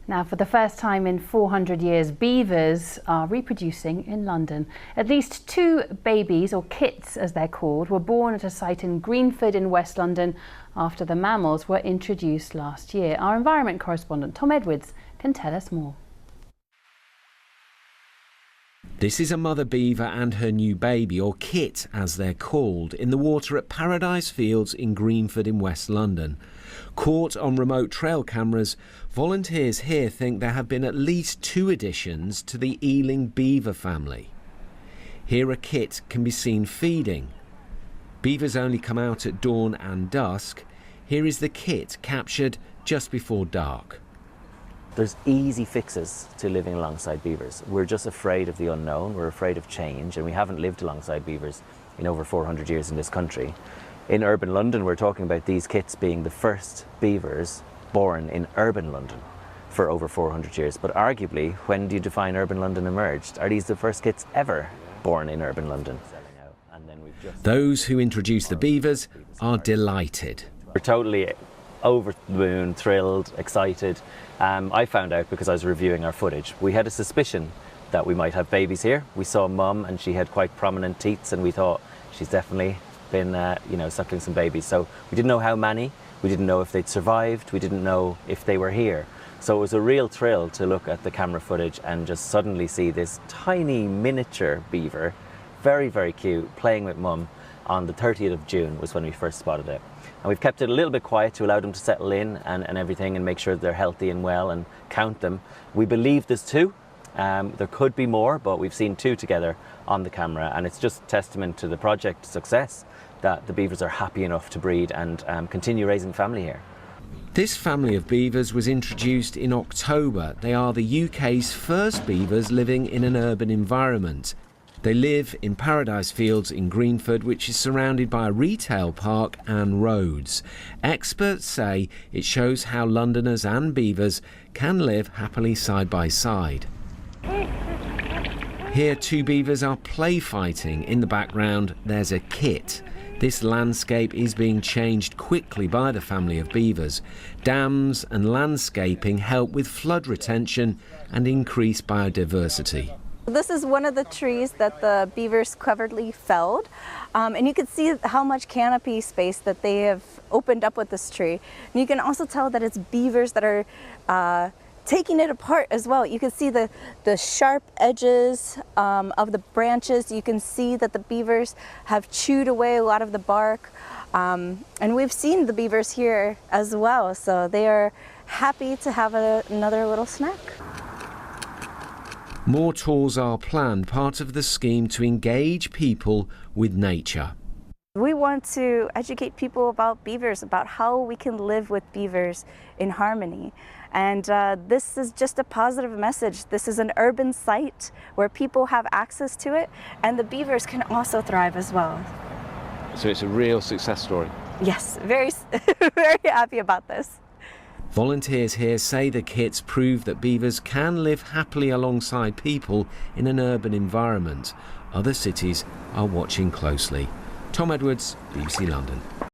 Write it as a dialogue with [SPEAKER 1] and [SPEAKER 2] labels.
[SPEAKER 1] Now, for the first time in 400 years, beavers are reproducing in London. At least 2 babies, or kits as they're called, were born at a site in Greenford in West London after the mammals were introduced last year. Our environment correspondent Tom Edwards can tell us more.
[SPEAKER 2] This is a mother beaver and her new baby, or kit as they're called, in the water at Paradise Fields in Greenford in West London. Caught on remote trail cameras, volunteers here think there have been at least 2 additions to the Ealing Beaver family. Here a kit can be seen feeding. Beavers only come out at dawn and dusk. Here is the kit captured just before dark.
[SPEAKER 3] There's easy fixes to living alongside beavers. We're just afraid of the unknown, we're afraid of change, and we haven't lived alongside beavers in over 400 years in this country. In urban London, we're talking about these kits being the first beavers born in urban London for over 400 years. But arguably, when do you define urban London emerged? Are these the first kits ever born in urban London?
[SPEAKER 2] Those who introduced the beavers are delighted.
[SPEAKER 3] We're totally over the moon, thrilled, excited. I found out because I was reviewing our footage. We had a suspicion that we might have babies here. We saw Mum and she had quite prominent teats, and we thought she's definitely been suckling some babies. So we didn't know how many, we didn't know if they'd survived, we didn't know if they were here. So it was a real thrill to look at the camera footage and just suddenly see this tiny miniature beaver, very, very cute, playing with Mum. On the 30th of June was when we first spotted it. And we've kept it a little bit quiet to allow them to settle in and everything, and make sure they're healthy and well and count them. We believe there's 2. There could be more, but we've seen 2 together on the camera, and it's just testament to the project success that the beavers are happy enough to breed and continue raising family here.
[SPEAKER 2] This family of beavers was introduced in October. They are the UK's first beavers living in an urban environment. They live in Paradise Fields in Greenford, which is surrounded by a retail park and roads. Experts say it shows how Londoners and beavers can live happily side by side. Here 2 beavers are play fighting. In the background there's a kit. This landscape is being changed quickly by the family of beavers. Dams and landscaping help with flood retention and increase biodiversity.
[SPEAKER 4] This is one of the trees that the beavers cleverly felled, and you can see how much canopy space that they have opened up with this tree. And you can also tell that it's beavers that are taking it apart as well. You can see the sharp edges of the branches. You can see that the beavers have chewed away a lot of the bark, and we've seen the beavers here as well, so they are happy to have another little snack.
[SPEAKER 2] More tours are planned, part of the scheme to engage people with nature.
[SPEAKER 4] We want to educate people about beavers, about how we can live with beavers in harmony. And this is just a positive message. This is an urban site where people have access to it, and the beavers can also thrive as well.
[SPEAKER 5] So it's a real success story?
[SPEAKER 4] Yes, very, very happy about this.
[SPEAKER 2] Volunteers here say the kits prove that beavers can live happily alongside people in an urban environment. Other cities are watching closely. Tom Edwards, BBC London.